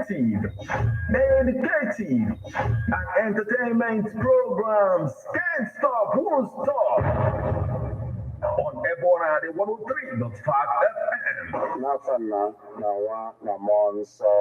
informative, educative, and entertainment programs can't stop, won't stop. On Ebona, the 103.5 FM. Nafana, Nawa, Namonso,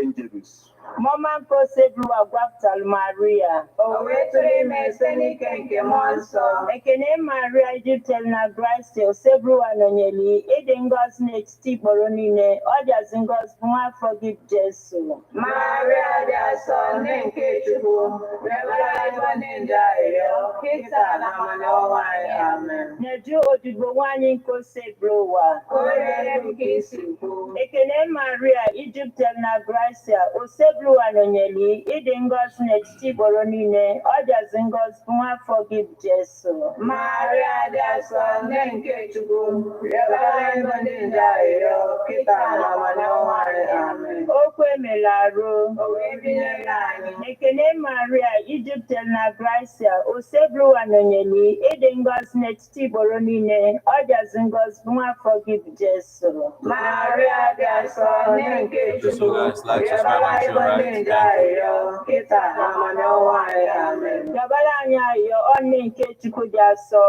Angels. Mama Posebua Guaptal Maria. Owetri Meseni Kenke Monso. Ekene Maria Egyptel na Grace Osebru Anonyeli. Edengos next Tiboronine. Ojazingos Mwa forgive Jesu. Maria Jason Nenke Chubu. Reverend Boninda Yo. Kita na Manowa. Amen. Neju Odubo Wani Kosebruwa. Kore Bukisipu. Ekene Maria Egyptel na Grace Osebru Anonyeli. Edengos next Tiboronine. Ojazingos Mwa forgive Jesu. Maria Jason Nenke Chubu. Reverend Boninda Yo. Kita na Manowa. Amen. Okwe Melaro. Owebinyelani. Ekene Maria Egyptel na Grace Osebru Anonyeli. Edengos next Tiboronine. Ojazingos Mwa forgive Jesu. Maria Jason Nenke Chubu. Reverend Boninda Yo. Kita na Manowa. Amen. Gabalanya yo oni nke Chukwu dị asọ.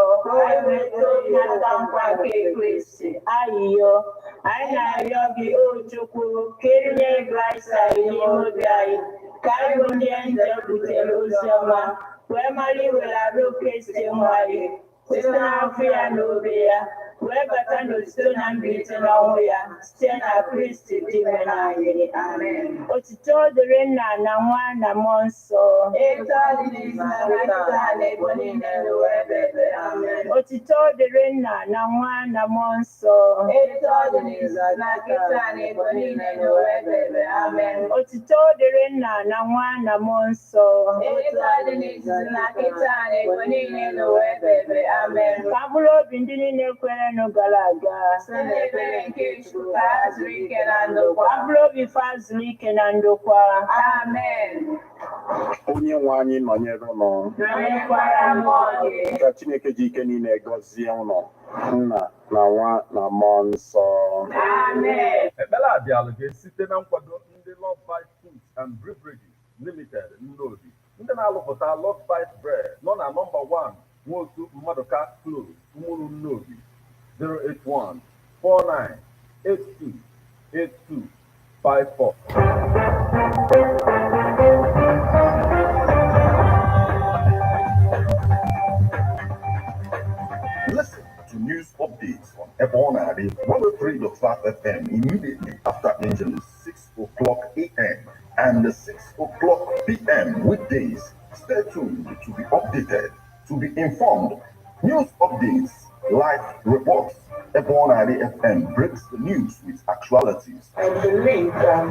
Ayiyo, anyị na-arịọ gị o Chukwu, ka erinye Kraịst anyị n'ime obi anyị, ka anyị bụ ndị nje butere ozi ọma, wee mara iwelara Kristi nwa anyị, site n'afọ ya na obi ya, wee bata n'otito na mbilite n'ọnwụ ya, site na Kristi dị ime anyị. Amen. Otito dịrị Nna na Nwa na Mmụọ Nsọ. Otito dịrị Nna na Nwa na Mmụọ Nsọ. Otito dịrị Nna na Nwa na Mmụọ Nsọ. Ka mkpụrụ obi ndị niile kwerenụ gara aga. Ka mkpụrụ obi fa zuru ike na ndokwa. Amen. Onye nwe anyị nọnyere ụnụ. Ka Chineke ji ike niile gọzie ụnụ. Nna na Nwa na Mmụọ Nsọ. Amen. Ekpere abịala ga-esite na nkwado ndị Love Bite Foods and Beverages Limited Nnobi. Ndị na-alụpụta Love Bite Bread nọ na nọmba 1 Nwotu Mmadụka Close, Umuru Nnobi, 081-4982-8254. Listen to news updates on Ebona 103.5 FM immediately after Angelus 6 o'clock a.m. and 6 o'clock p.m. weekdays. Stay tuned to be updated, to be informed. News updates, live reports. Ebona FM breaks the news with actualities. I believe that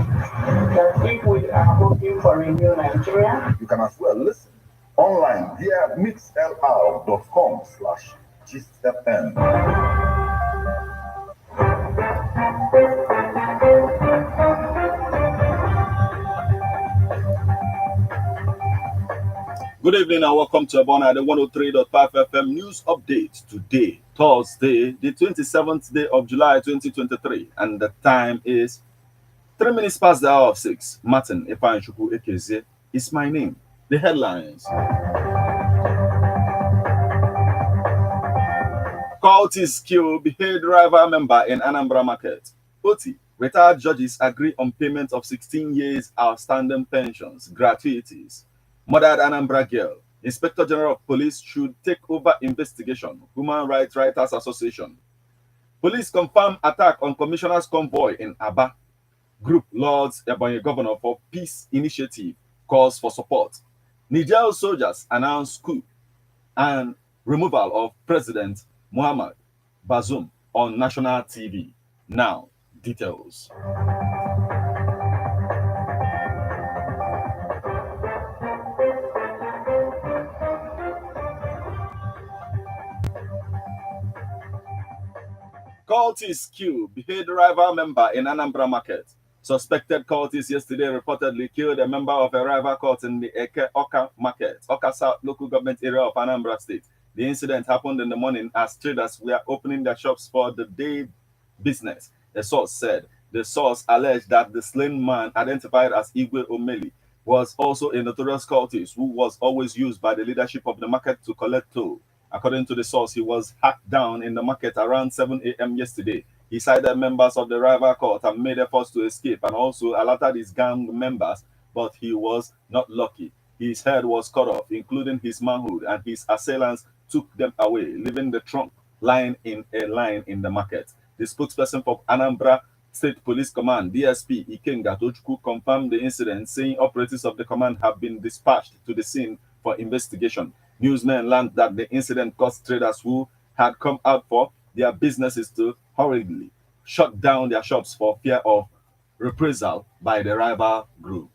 if we are hoping for a new Nigeria, You can as well listen online via mixlr.com/gistfm. Good evening and welcome to Ebona, the 103.5 FM news update today, Thursday, the 27th day of July 2023, and the time is 3 minutes past the hour of 6. Martin Efanchukwu Ekeze is my name. The headlines. Cultists kill behead rival member in Anambra Market. Oti, retired judges agree on payment of 16 years outstanding pensions, gratuities. Murdered Anambra girl. Inspector General of Police should take over investigation. Human Rights Writers Association. Police confirm attack on commissioner's convoy in Aba. Group Lords Ebonyi Governor for Peace Initiative calls for support. Niger soldiers announce coup and removal of President Muhammad Bazoum on national TV. Now, details. Cultists kill behead rival member in Anambra Market. Suspected cultists yesterday reportedly killed a member of a rival cult in the Eke Oka Market, Oka South local government area of Anambra State. The incident happened in the morning as traders were opening their shops for the day business. The source said The source alleged that the slain man, identified as Igwe Omeli, was also a notorious cultist who was always used by the leadership of the market to collect toll. According to the source, he was hacked down in the market around 7 a.m. yesterday. He cited members of the rival court and made efforts to escape and also alerted his gang members, but he was not lucky. His head was cut off, including his manhood, and his assailants took them away, leaving the trunk lying in a line in the market. The spokesperson for Anambra State Police Command, DSP Ikenga Tochukwu, confirmed the incident, saying operatives of the command have been dispatched to the scene for investigation. Newsmen learned that the incident caused traders who had come out for their businesses to hurriedly shut down their shops for fear of reprisal by the rival group.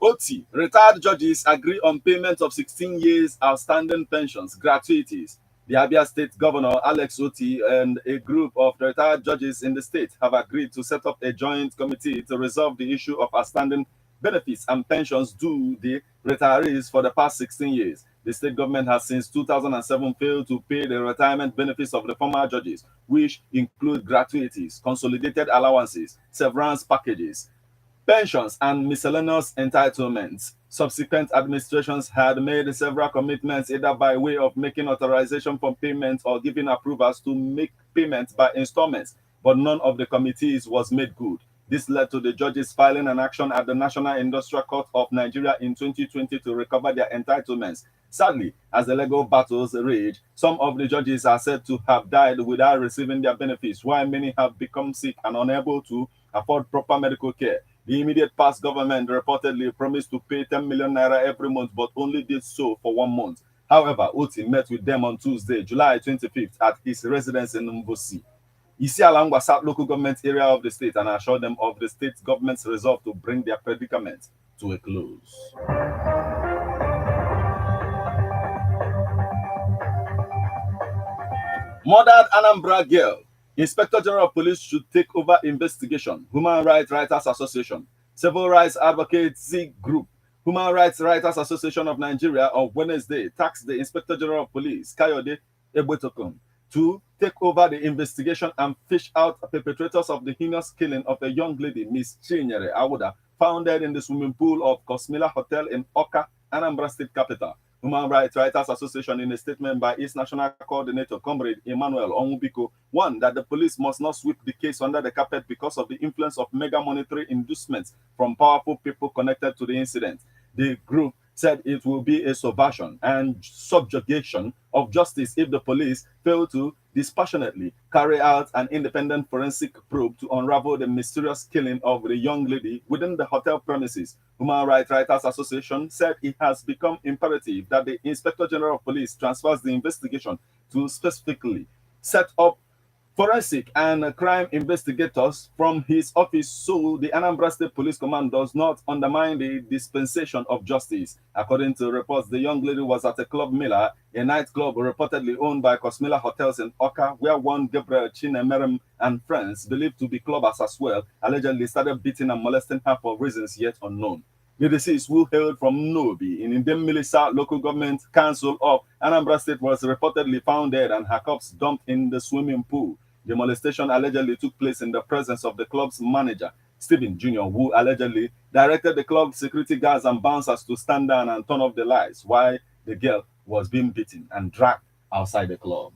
OT, retired judges agree on payment of 16 years outstanding pensions, gratuities. The Abia State Governor, Alex Oti, and a group of retired judges in the state have agreed to set up a joint committee to resolve the issue of outstanding benefits and pensions due the retirees for the past 16 years. The state government has since 2007 failed to pay the retirement benefits of the former judges, which include gratuities, consolidated allowances, severance packages, pensions, and miscellaneous entitlements. Subsequent administrations had made several commitments either by way of making authorization for payment or giving approvals to make payments by installments, but none of the committees was made good. This led to the judges filing an action at the National Industrial Court of Nigeria in 2020 to recover their entitlements. Sadly, as the legal battles rage, some of the judges are said to have died without receiving their benefits, while many have become sick and unable to afford proper medical care. The immediate past government reportedly promised to pay 10 million naira every month, but only did so for 1 month. However, Oti met with them on Tuesday, July 25th, at his residence in Mbosi, Isialangwa South local government area of the state, and assured them of the state government's resolve to bring their predicament to a close. Murdered Anambra girl. Inspector General of Police should take over investigation. Human Rights Writers Association. Civil Rights Advocate Z Group. Human Rights Writers Association of Nigeria on Wednesday tasked the Inspector General of Police, Kayode Egbetokun, to take over the investigation and fish out perpetrators of the heinous killing of a young lady, Miss Chinyere Awuda, found in the swimming pool of Cosmila Hotel in Oka, Anambra State capital. Human Rights Writers Association, in a statement by its national coordinator, Comrade Emmanuel Onwubiko, warned that the police must not sweep the case under the carpet because of the influence of mega monetary inducements from powerful people connected to the incident. The group said it will be a subversion and subjugation of justice if the police fail to dispassionately carry out an independent forensic probe to unravel the mysterious killing of the young lady within the hotel premises. Human Rights Writers Association said it has become imperative that the Inspector General of Police transfers the investigation to specifically set up forensic and crime investigators from his office so the Anambra State Police Command does not undermine the dispensation of justice. According to reports, the young lady was at a Club Miller, a nightclub reportedly owned by Cosmila Hotels in Oka, where one Gabriel Chinemerem and friends, believed to be clubbers as well, allegedly started beating and molesting her for reasons yet unknown. The deceased, who hailed from Nobi in Indemilisa local government council of Anambra State, was reportedly found dead and her corpse dumped in the swimming pool. The molestation allegedly took place in the presence of the club's manager, Stephen Jr., who allegedly directed the club security guards and bouncers to stand down and turn off the lights while the girl was being beaten and dragged outside the club.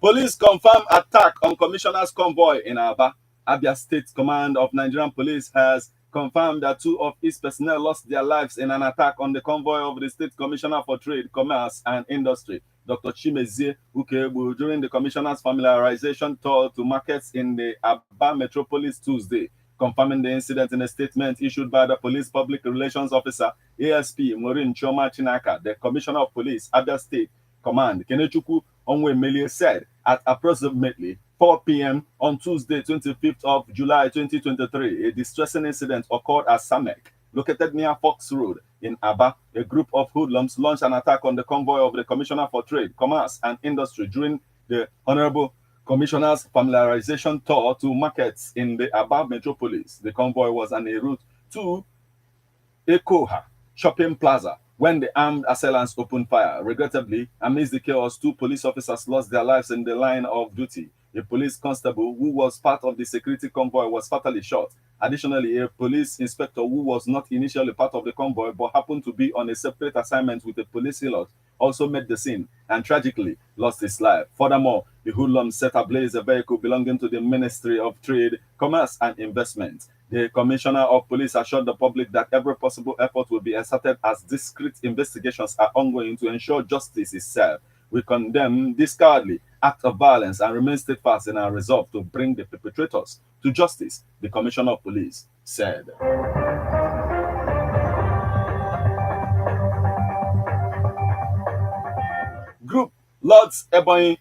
Police confirm attack on commissioner's convoy in Aba. Abia State Command of Nigerian Police has confirmed that 2 of its personnel lost their lives in an attack on the convoy of the State Commissioner for Trade, Commerce and Industry, Dr. Chimezie Ukebu, during the commissioner's familiarization tour to markets in the Aba metropolis Tuesday. Confirming the incident in a statement issued by the police public relations officer, ASP Maureen Choma Chinaka, the Commissioner of Police, Abia State Command, Kenechukwu Onwemeli, said at approximately 4 p.m. on Tuesday, 25th of July 2023, a distressing incident occurred at Samek, located near Fox Road in Aba. A group of hoodlums launched an attack on the convoy of the Commissioner for Trade, Commerce and Industry during the Honorable Commissioner's familiarization tour to markets in the Aba metropolis. The convoy was on a route to Ekoha shopping plaza when the armed assailants opened fire. Regrettably, amidst the chaos, 2 police officers lost their lives in the line of duty. A police constable who was part of the security convoy was fatally shot. Additionally, a police inspector who was not initially part of the convoy but happened to be on a separate assignment with a police helot also met the scene and tragically lost his life. Furthermore, the hoodlums set ablaze a vehicle belonging to the Ministry of Trade, Commerce and Investment. The Commissioner of Police assured the public that every possible effort will be exerted as discreet investigations are ongoing to ensure justice is served. We condemn this cowardly act of violence and remain steadfast in our resolve to bring the perpetrators to justice, the Commissioner of Police said. Group Lords Ebonyi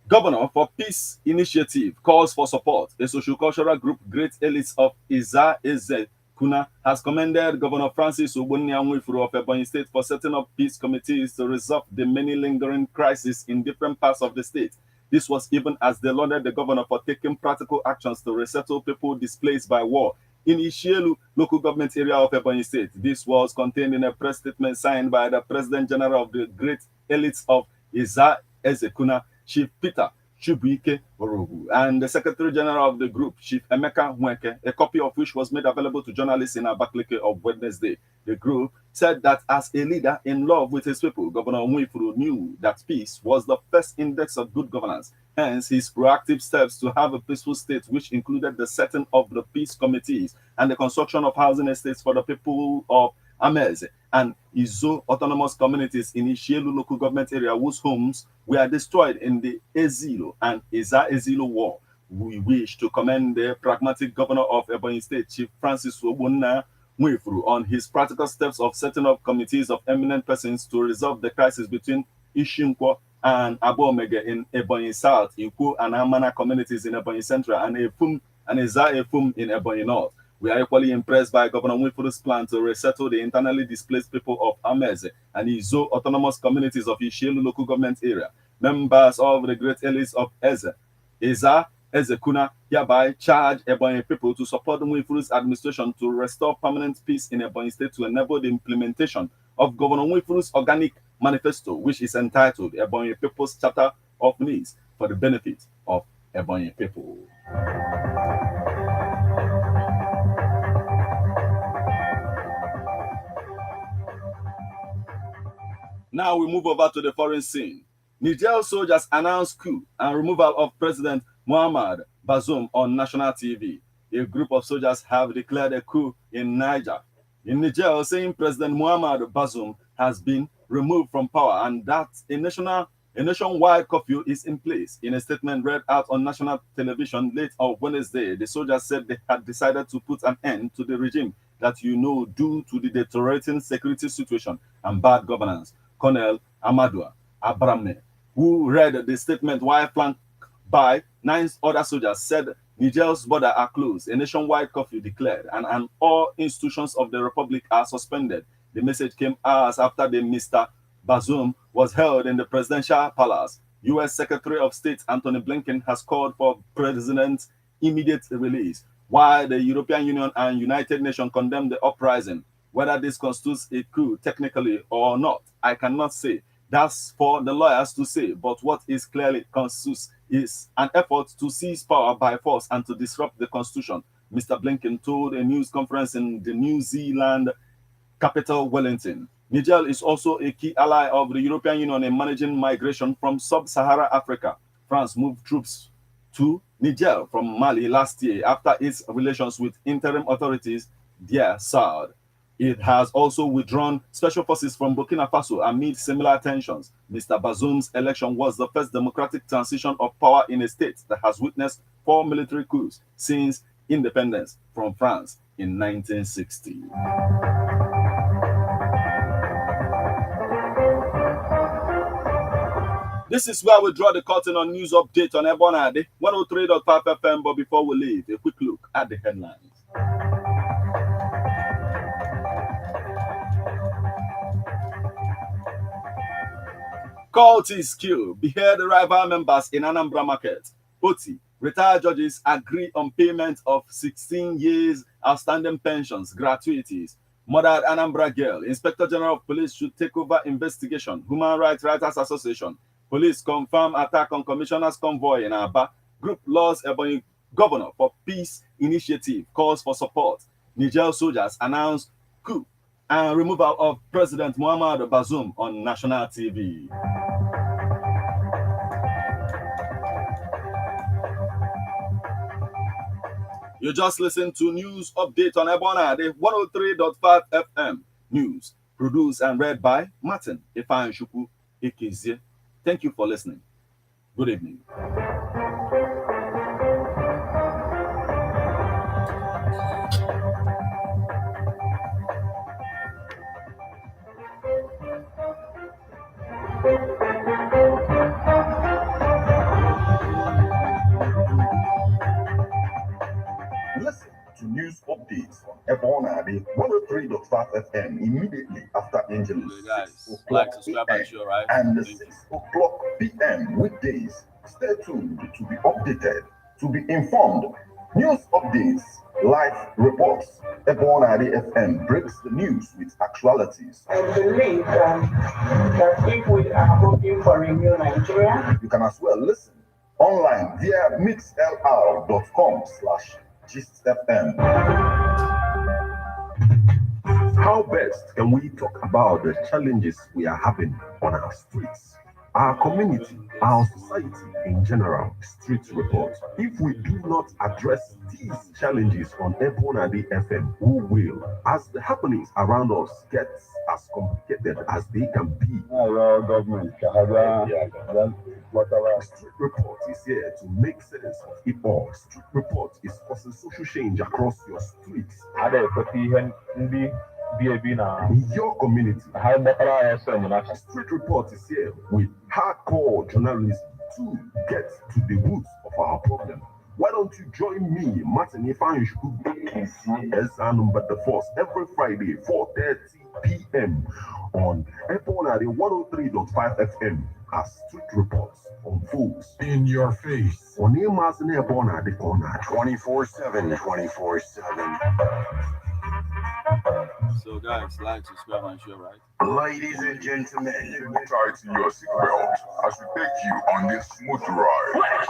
Governor for Peace Initiative calls for support. A social-cultural group, Great Elites of Iza Eze Kuna, has commended Governor Francis Ogbonnia-Nwifuru of Ebonyi State for setting up peace committees to resolve the many lingering crises in different parts of the state. This was even as they lauded the governor for taking practical actions to resettle people displaced by war in Ishielu local government area of Ebonyi State. This was contained in a press statement signed by the President General of the Great Elites of Iza Ezekuna, Chief Peter Chibuike Orogu, and the Secretary General of the group, Chief Emeka Nweke, a copy of which was made available to journalists in Abakaliki on Wednesday. The group said that as a leader in love with his people, Governor Nwifuru knew that peace was the first index of good governance. Hence, his proactive steps to have a peaceful state, which included the setting of the peace committees and the construction of housing estates for the people of Ameze and Izo autonomous communities in Ishielu local government area whose homes were destroyed in the Ezilo and Eza Ezilo war. We wish to commend the pragmatic governor of Ebonyi State, Chief Francis Ogbonna Nwifuru, on his practical steps of setting up committees of eminent persons to resolve the crisis between Ishinkwo and Abomege in Ebonyi South, Ikwu and Amana communities in Ebonyi Central, and Efum and Eza Efum in Ebonyi North. We are equally impressed by Governor Nwifuru's plan to resettle the internally displaced people of Ameze and Izo autonomous communities of Ishielu local government area. Members of the Great Elites of Eza Ezekuna hereby charge Ebonyi people to support Nwifuru's administration to restore permanent peace in Ebonyi State to enable the implementation of Governor Nwifuru's organic manifesto, which is entitled Ebonyi People's Charter of Needs for the benefit of Ebonyi people. Now we move over to the foreign scene. Niger soldiers announced coup and removal of President Mohamed Bazoum on national TV. A group of soldiers have declared a coup in Niger, saying President Mohamed Bazoum has been removed from power and that a nationwide curfew is in place. In a statement read out on national television late on Wednesday, the soldiers said they had decided to put an end to the regime that due to the deteriorating security situation and bad governance. Colonel Amadou Abramne, who read the statement while flanked by 9 other soldiers, said Niger's borders are closed, a nationwide curfew declared, and all institutions of the republic are suspended. The message came hours after the Mr. Bazoum was held in the presidential palace. U.S. Secretary of State Antony Blinken has called for President's immediate release, while the European Union and United Nations condemned the uprising. Whether this constitutes a coup technically or not, I cannot say. That's for the lawyers to say. But what is clearly constitutes is an effort to seize power by force and to disrupt the constitution, Mr. Blinken told a news conference in the New Zealand capital, Wellington. Niger is also a key ally of the European Union in managing migration from sub-Saharan Africa. France moved troops to Niger from Mali last year after its relations with interim authorities there soured. It has also withdrawn special forces from Burkina Faso amid similar tensions. Mr. Bazoum's election was the first democratic transition of power in a state that has witnessed 4 military coups since independence from France in 1960. This is where we draw the curtain on news update on Ebonade 103.5 FM. But before we leave, a quick look at the headlines. Cultists kill behead rival members in Anambra market. Oti, retired judges agree on payment of 16 years outstanding pensions, gratuities. Murdered Anambra girl. Inspector General of Police should take over investigation. Human Rights Writers Association. Police confirm attack on commissioner's convoy in Aba. Group laws Ebonyi governor for peace initiative calls for support. Niger soldiers announce coup and removal of President Muhammad Bazoum on national TV. You just listened to news update on Ebona, the 103.5 FM news, produced and read by Martin Ifeanyi Ekezie. Thank you for listening. Good evening. Listen to news updates on Ebona, the 103.5 FM immediately after Angelus. Guys, like, subscribe, and share, right? And the 6 o'clock p.m. weekdays. Stay tuned to be updated, to be informed. News updates, live reports. Ebona FM breaks the news with actualities. I believe that if we are hoping for a new Nigeria, you can as well listen online via mixlr.com/GistFM. How best can we talk about the challenges we are having on our streets, our community, our society in general? Street report. If we do not address these challenges on Ebona FM, who will? As the happenings around us get as complicated as they can be. Government. Street report is here to make sense of it all. Street report is causing social change across your streets. In your community. Street report is here with hardcore journalism to get to the roots of our problem. Why don't you join me, Martin Ifeanyi the Force, every Friday, 4:30 p.m. on Ebona 103.5 FM as Street Reports unfolds in your face. On Emas and Ebona the corner 24/7. So guys, like, subscribe, and share, right? Ladies and gentlemen, tighten your seatbelt as we take you on this smooth ride.